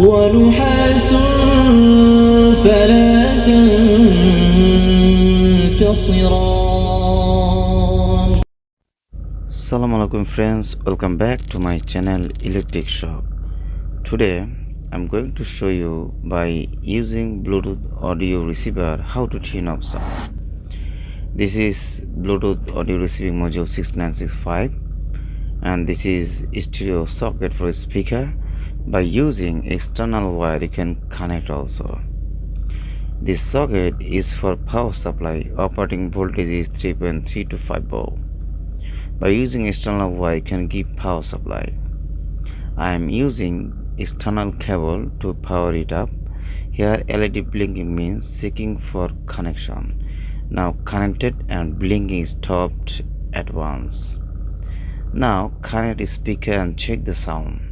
ونحاس فلا تنتصران. Assalamu alaikum friends, welcome back to my channel Electric Shop. Today I'm going to show you by using Bluetooth audio receiver how to tune up sound. This is Bluetooth audio receiving module 6965 and this is stereo socket for speaker. By using external wire you can connect also. This socket is for power supply. Operating voltage is 3.3 to 5 volt. By using external wire you can give power supply. I am using external cable to power it up. Here LED blinking means seeking for connection. Now connected and blinking stopped at once. Now connect speaker and check the sound.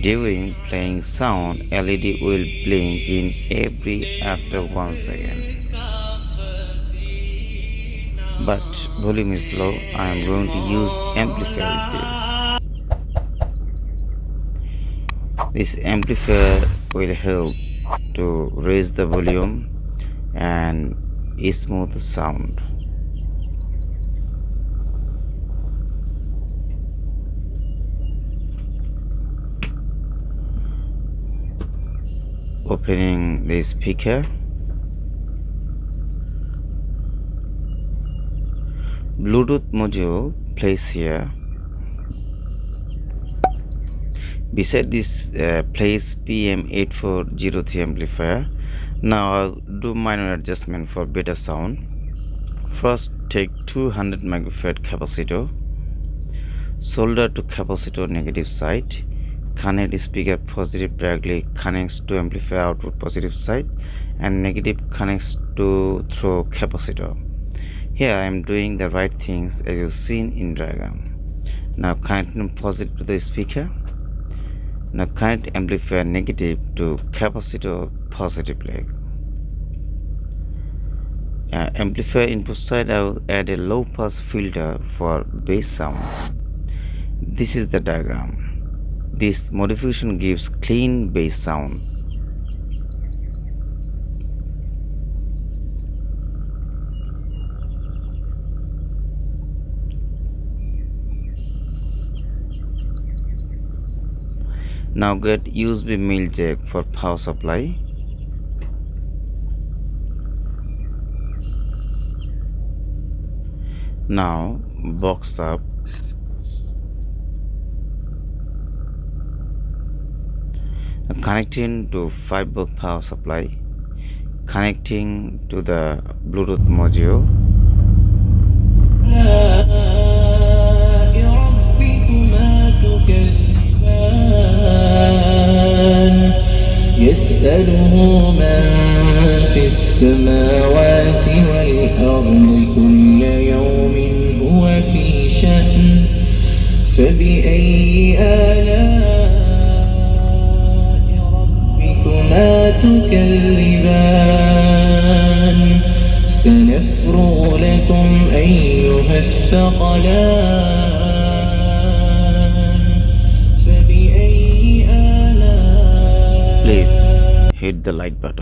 During playing sound, LED will blink in every after 1 second. But volume is low. I am going to use amplifier with this. This amplifier will help to raise the volume and smooth the sound. Opening the speaker. Bluetooth module placed here. Beside this place PM8403 amplifier. Now I'll do minor adjustment for better sound. First take 200 megafarad capacitor. Solder to capacitor negative side. Connect speaker positive directly connects to amplifier output positive side and negative connects to through capacitor. Here I am doing the right things as you seen in diagram. Now connecting positive to the speaker. Now connect amplifier negative to capacitor positive leg. Amplifier input side I will add a low pass filter for bass sound. This is the diagram. This modification gives clean bass sound. Now get USB male jack for power supply. Now box up. Connecting to 5 volt power supply. Connecting to the Bluetooth module. يسأله من في السماوات والأرض كل يوم هو في شأن فبأي آلاء ربكما تكذبان سنفرغ لكم أيها الثقلان فبأي Please hit the like button.